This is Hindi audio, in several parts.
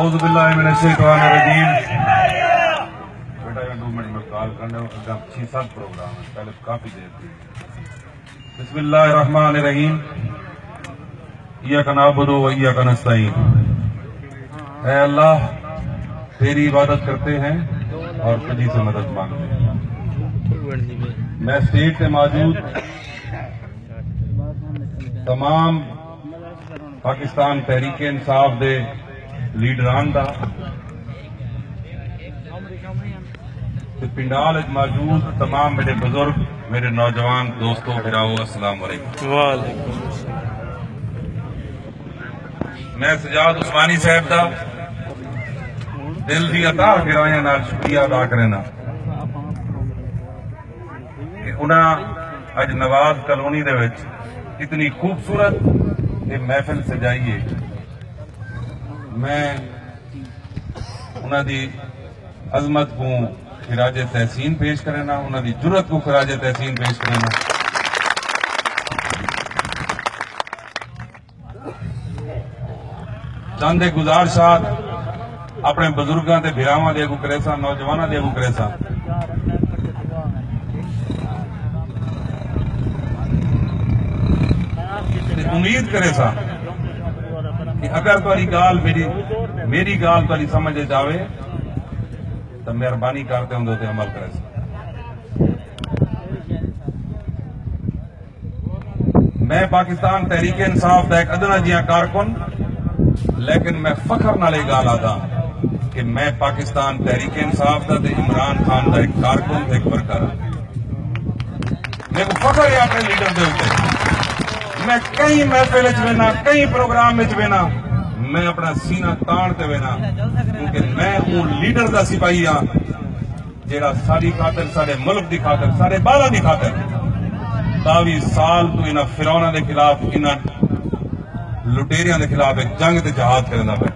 औज़ुबिल्लाहि मिनश्शैतानिर्रजीम। बेटा 2 मिनट में कॉल करने 6-7 प्रोग्राम है, पहले काफी देर थी। बिस्मिल्लाहिर्रहमानिर्रहीम। इय्याका नअबुदु व इय्याका नस्तईन। ऐ अल्लाह, तेरी इबादत करते हैं और तुझी से मदद मांगते हैं। मैं स्टेट से मौजूद तमाम पाकिस्तान तहरीक इंसाफ दे लीडरान दा पिंडाल मौजूद तमाम मेरे बुजुर्ग, मेरे नौजवान दोस्तों, फिराओ अस्सलाम वालेकुम। मैं सजाद उस्मानी साहब का दिल की अता गिराया नाल शुक्रिया अदा करना कि उन्हें अज नवाज कलोनी दे विच इतनी खूबसूरत महफिल सजाई है। मैं उन्होंने अजमत को खिराजे तहसीन पेश करना, उन्होंने जुरत को खिराजे तहसीन पेश करना। चंद गुजारिशात अपने बुजुर्गों के भिरावां दे अगू करे सा, नौजवानों के अगू करे सा। उम्मीद करे सा कि अगर तुहारी गाल मेरी गाल तुहारी समझ जावे तो मेहरबानी करते होंगे ते अमल करे सा। मैं पाकिस्तान तहरीक इंसाफ का एक अदना जिया कारकुन, लेकिन मैं फखर नाल गाल आदा कि मैं पाकिस्तान तहरीक इंसाफ का इमरान खान का एक कारकुन, एक वर्कर। मेरे को फखर है अपने लीडर के ऊपर। मैं कई महफिल वेना, कई प्रोग्राम वेना, मैं अपना सीना ताणते वेना, क्योंकि मैं वो लीडर का सिपाही हाँ जेड़ा सारी खातर, सारे मुल्क की खातर, सारे बाला की खातर 22 साल तो इन्होंने फिरौना के खिलाफ, इन्होंने लुटेरिया के खिलाफ एक जंग ते जहाद करना पे।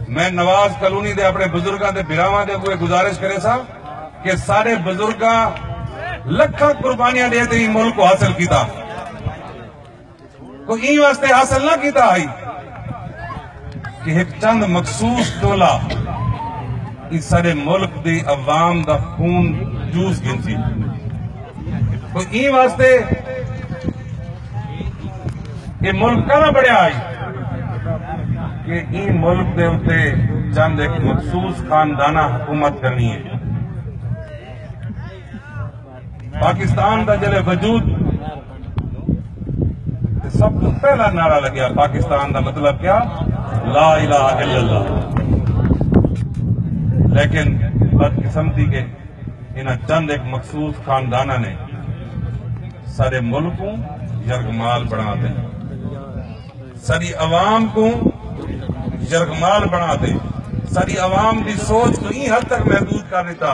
मैं नवाज कलोनी दे अपने बुजुर्गों के बिरावां दे कोई गुजारिश करे सा कि सारे बुजुर्ग लखा कुर्बानियां देते ही मुल्क को हासिल किया। कोई इन वास्ते हासिल ना किया है कि एक चंद मखसूस टोला इस सारे मुल्क की अवाम का खून जूस गिनसी। कोई इन वास्ते ये मुल्क कहना बढ़िया है कि इन मुल्क के उत्ते चंद एक मखसूस खानदाना हुकूमत करनी है। पाकिस्तान का जले वजूद सब तो पहला नारा लगे पाकिस्तान का मतलब क्या? ला इलाहा इल्लल्लाह। लेकिन बदकिस्मती के इन चंद एक मखसूस खानदाना ने सारे मुल्क को यरगमाल बना दे, सारी अवाम को यरगमाल बना दे, सारी अवाम की सोच को ई हद तक महदूद कर देता।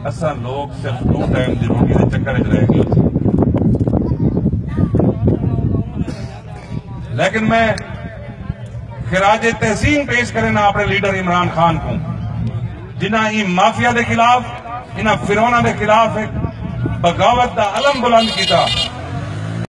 असा लोग सिर्फ 2 टाइम की रोटी के चक्कर च रह गए। लेकिन मैं खिराजे तहसीन पेश करना अपने लीडर इमरान खान को, जिन्हें इन माफिया के खिलाफ, इन्हें फिरौना के खिलाफ एक बगावत का अलम बुलंद किया।